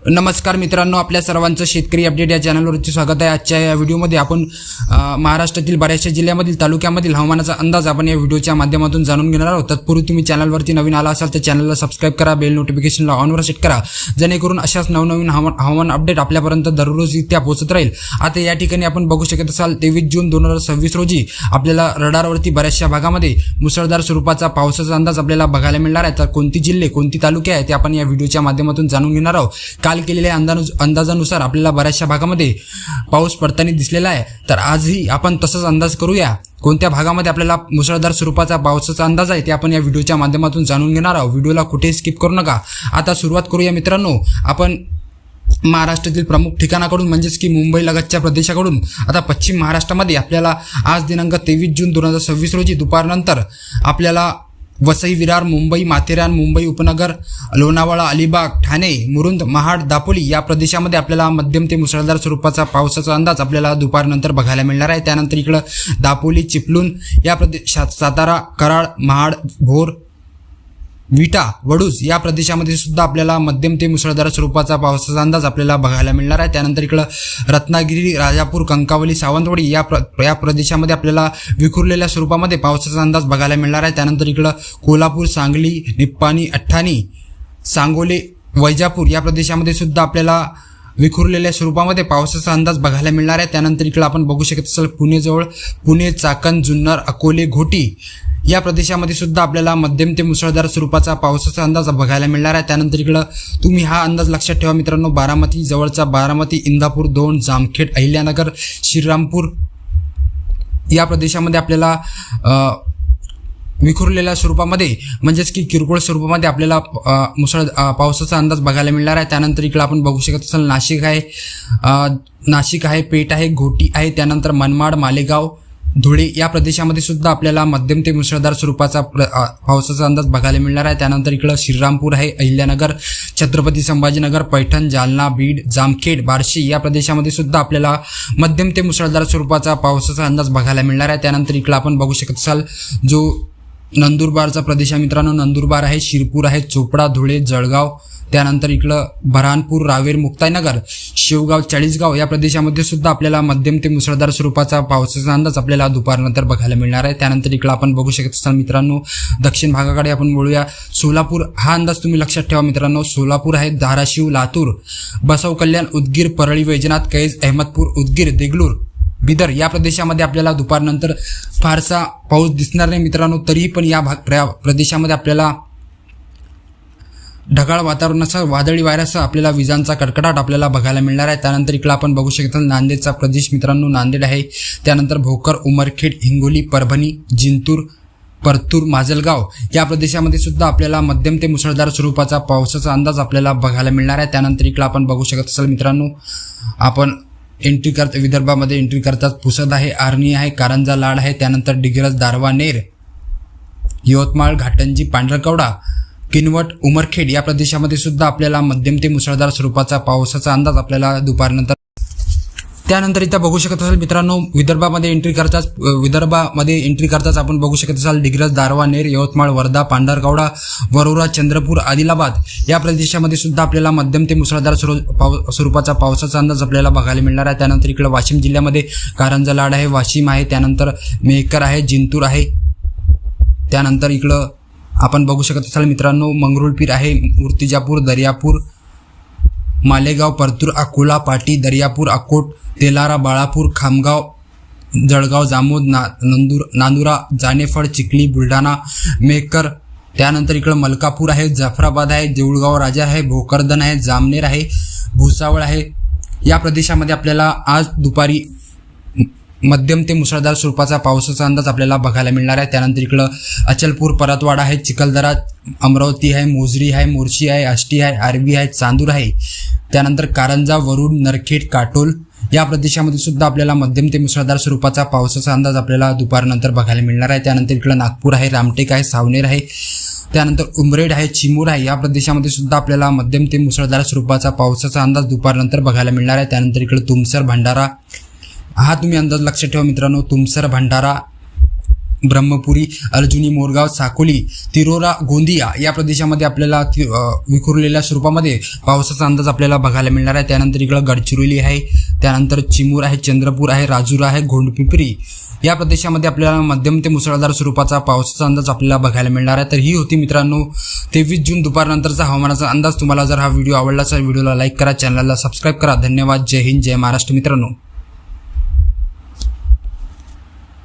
नमस्कार मित्रांनो, आपल्या सर्वांचं शेतकरी अपडेट या चॅनलवरती स्वागत आहे। आजच्या या व्हिडिओमध्ये आपण महाराष्ट्रातील बऱ्याचशा जिल्ह्यामधील तालुक्यामधील हवामानाचा अंदाज आपण या व्हिडिओच्या माध्यमातून जाणून घेणार आहोत। तत्पूर्वी तुम्ही चॅनलवरती नवीन आला असाल तर चॅनलला सबस्क्राइब करा, बेल नोटिफिकेशनला ऑनवर सेट करा, जेणेकरून अशाच नवनवीन हवामान अपडेट आपल्यापर्यंत दररोज त्या पोहोचत राहील। आता या ठिकाणी आपण बघू शकत असाल 23 जून 2026 रोजी आपल्याला रडारवरती बऱ्याचशा भागामध्ये मुसळधार स्वरूपाचा पावसाचा अंदाज आपल्याला बघायला मिळणार आहे। तर कोणती जिल्हे कोणती तालुके आहेत ते आपण या व्हिडिओच्या माध्यमातून जाणून घेणार आहोत। काल केलेल्या अंदाजानुसार आपल्याला बऱ्याचशा भागामध्ये पाऊस पडताना दिसलेला आहे, तर आजही आपण तसंच अंदाज करूया। कोणत्या भागामध्ये आपल्याला मुसळधार स्वरूपाचा पावसाचा अंदाज आहे ते आपण या व्हिडिओच्या माध्यमातून जाणून घेणार आहोत। व्हिडिओला कुठेही स्किप करू नका। आता सुरुवात करूया मित्रांनो आपण महाराष्ट्रातील प्रमुख ठिकाणाकडून, म्हणजेच की मुंबई लगतच्या प्रदेशाकडून। आता पश्चिम महाराष्ट्रामध्ये आपल्याला आज दिनांक 23 जून 2026 रोजी दुपारनंतर आपल्याला वसई, विरार, मुंबई, माथेरान, मुंबई उपनगर, लोणावळा, अलिबाग, ठाणे, मुरुंद, महाड, दापोली या प्रदेशामध्ये आपल्याला मध्यम ते मुसळधार स्वरूपाचा पावसाचा अंदाज आपल्याला दुपारनंतर बघायला मिळणार आहे। त्यानंतर इकडं दापोली, चिपळूण या प्रदेशात, सातारा, कराड, महाड, भोर, विटा, वडूज या प्रदेशामध्ये सुद्धा आपल्याला मध्यम ते मुसळधार स्वरूपाचा पावसाचा अंदाज आपल्याला बघायला मिळणार आहे। त्यानंतर इकडं रत्नागिरी, राजापूर, कंकावली, सावंतवाडी या प्रदेशामध्ये आपल्याला विखुरलेल्या स्वरूपामध्ये पावसाचा अंदाज बघायला मिळणार आहे। त्यानंतर इकडं कोल्हापूर, सांगली, निप्पाणी, अठ्ठाणी, सांगोले, वैजापूर या प्रदेशामध्ये सुद्धा आपल्याला विखुरलेल्या स्वरूपामध्ये पावसाचा अंदाज बघायला मिळणार आहे। त्यानंतर इकडं आपण बघू शकत असाल पुणेजवळ पुणे, चाकण, जुन्नर, अकोले, घोटी या प्रदेशामध्ये सुद्धा आपल्याला मध्यम ते मुसळधार स्वरूपाचा पावसाचा अंदाज बघायला मिळणार आहे। त्यानंतर इकडं तुम्ही हा अंदाज लक्षात ठेवा मित्रांनो, बारामती जवळचा बारामती, इंदापूर 2, जामखेड, अहिल्यानगर, श्रीरामपूर या प्रदेशामध्ये आपल्याला विखुरलेल्या स्वरूपामध्ये, म्हणजेच की किरकोळ स्वरूपामध्ये आपल्याला पावसाचा अंदाज बघायला मिळणार आहे। त्यानंतर इकडं आपण बघू शकत असाल नाशिक आहे, पेठ आहे, घोटी आहे, त्यानंतर मनमाड, मालेगाव, धुळे या प्रदेशामध्ये सुद्धा आपल्याला मध्यम ते मुसळधार स्वरूपाचा पावसाचा अंदाज बघायला मिळणार आहे। त्यानंतर इकडं श्रीरामपूर आहे, अहिल्यानगर, छत्रपती संभाजीनगर, पैठण, जालना, बीड, जामखेड, बार्शी या प्रदेशामध्ये सुद्धा आपल्याला मध्यम ते मुसळधार स्वरूपाचा पावसाचा अंदाज बघायला मिळणार आहे। त्यानंतर इकडं आपण बघू शकत असाल जो नंदुरबारचा प्रदेश आहे मित्रांनो, नंदुरबार आहे, शिरपूर आहे, चोपडा, धुळे, जळगाव, त्यानंतर इकडं बऱ्हाणपूर, रावेर, मुक्ताईनगर, शेवगाव, चाळीसगाव या प्रदेशामध्ये सुद्धा आपल्याला मध्यम ते मुसळधार स्वरूपाचा पावसाचा अंदाज आपल्याला दुपारनंतर बघायला मिळणार आहे। त्यानंतर इकडं आपण बघू शकत असाल मित्रांनो दक्षिण भागाकडे आपण बोलूया। सोलापूर हा अंदाज तुम्ही लक्षात ठेवा मित्रांनो, सोलापूर आहे, धाराशिव, लातूर, बसव कल्याण, उदगीर, परळी, वैजनाथ, कैज, अहमदपूर, उदगीर, देगलूर, बिदर या प्रदेशामध्ये आपल्याला दुपारनंतर फारसा पाऊस दिसणार नाही मित्रांनो। तरीही पण या प्रदेशामध्ये आपल्याला ढगाळ वातावरणासह, वादळी वाऱ्यासह आपल्याला विजांचा कडकडाट आपल्याला बघायला मिळणार आहे। त्यानंतर इकडं आपण बघू शकता नांदेडचा प्रदेश मित्रांनो, नांदेड आहे, त्यानंतर भोकर, उमरखेड, हिंगोली, परभणी, जिंतूर, परतूर, माजलगाव या प्रदेशामध्ये सुद्धा आपल्याला मध्यम ते मुसळधार स्वरूपाचा पावसाचा अंदाज आपल्याला बघायला मिळणार आहे। त्यानंतर इकडं आपण बघू शकत असाल मित्रांनो, आपण विदर्भामध्ये एंट्री करतात पुसद आहे, आर्णी आहे, कारंजा, लाड आहे, त्यानंतर डिग्रज, दारवा, नेर, यवतमाळ, घाटंजी, पांढरकवडा, किनवट, उमरखेड या प्रदेशामध्ये सुद्धा आपल्याला मध्यम ते मुसळधार स्वरूपाचा पावसाचा अंदाज आपल्याला दुपारनंतर। त्यानंतर इथं बघू शकत असाल मित्रांनो विदर्भामध्ये एंट्री करताच आपण बघू शकत असाल डिग्रज, दारवा, नेर, यवतमाळ, वर्धा, पांढरकवडा, वरोरा, चंद्रपूर, आदिलाबाद या प्रदेशामध्ये सुद्धा आपल्याला मध्यम ते मुसळधार स्वरूपाचा पावसाचा अंदाज आपल्याला बघायला मिळणार आहे। त्यानंतर इकडे वाशिम जिल्ह्यामध्ये कारंजा, लाड आहे, वाशिम आहे, त्यानंतर मेहकर आहे, जिंतूर आहे, त्यानंतर इकडं आपण बघू शकत असाल मित्रांनो मंगरुळपीर आहे, मूर्तिजापूर, दर्यापूर, मालेगाव, परतूर, अकोला, पाटी, दर्यापूर, अकोट, तेलारा, बाळापूर, खामगाव, जळगाव, जामोद, नांदुरा, जानेफळ, चिखली, बुलढाणा, मेहकर, त्यानंतर इकडं मलकापूर आहे, जाफराबाद आहे, देऊळगाव राजा आहे, भोकरदन आहे, जामनेर आहे, भुसावळ आहे या प्रदेशामध्ये आपल्याला आज दुपारी मध्यम ते मुसळधार स्वरूपाचा पावसाचा अंदाज आपल्याला बघायला मिळणार आहे। त्यानंतर इकडं अचलपूर, परतवाडा आहे, चिखलदरा, अमरावती आहे, मोजरी आहे, मोर्शी आहे, आष्टी आहे, आरबी आहे, चांदूर आहे, त्यानंतर कारंजा, वरुड, नरखेड, काटोल या प्रदेशामध्ये सुद्धा आपल्याला मध्यम ते मुसळधार स्वरूपाचा पावसाचा अंदाज आपल्याला दुपारनंतर बघायला मिळणार आहे। त्यानंतर इकडं नागपूर आहे, रामटेक आहे, सावनेर आहे, त्यानंतर उमरेड आहे, चिमूर आहे या प्रदेशामध्ये सुद्धा आपल्याला मध्यम ते मुसळधार स्वरूपाचा पावसाचा अंदाज दुपारनंतर बघायला मिळणार आहे। त्यानंतर इकडे तुमसर, भंडारा हा तुम्ही अंदाज लक्षात ठेवा मित्रांनो, तुमसर, भंडारा, ब्रह्मपुरी, अर्जुनी, मोरगाव, साकोली, तिरोरा, गोंदिया या प्रदेशामध्ये आपल्याला विखुरलेल्या स्वरूपामध्ये पावसाचा अंदाज आपल्याला बघायला मिळणार आहे. त्यानंतर इकडं गडचिरोली आहे, त्यानंतर चिमूर आहे, चंद्रपूर आहे, राजुरा आहे, गोंडपिंपरी या प्रदेशामध्ये आपल्याला मध्यम ते मुसळधार स्वरूपाचा पावसाचा अंदाज आपल्याला बघायला मिळणार आहे. तर ही होती मित्रांनो 23 जून दुपारनंतरचा हवामानाचा अंदाज. तुम्हाला जर हा व्हिडिओ आवडला तर व्हिडिओला लाईक करा, चॅनलला सबस्क्राईब करा. धन्यवाद. जय हिंद, जय महाराष्ट्र मित्रांनो.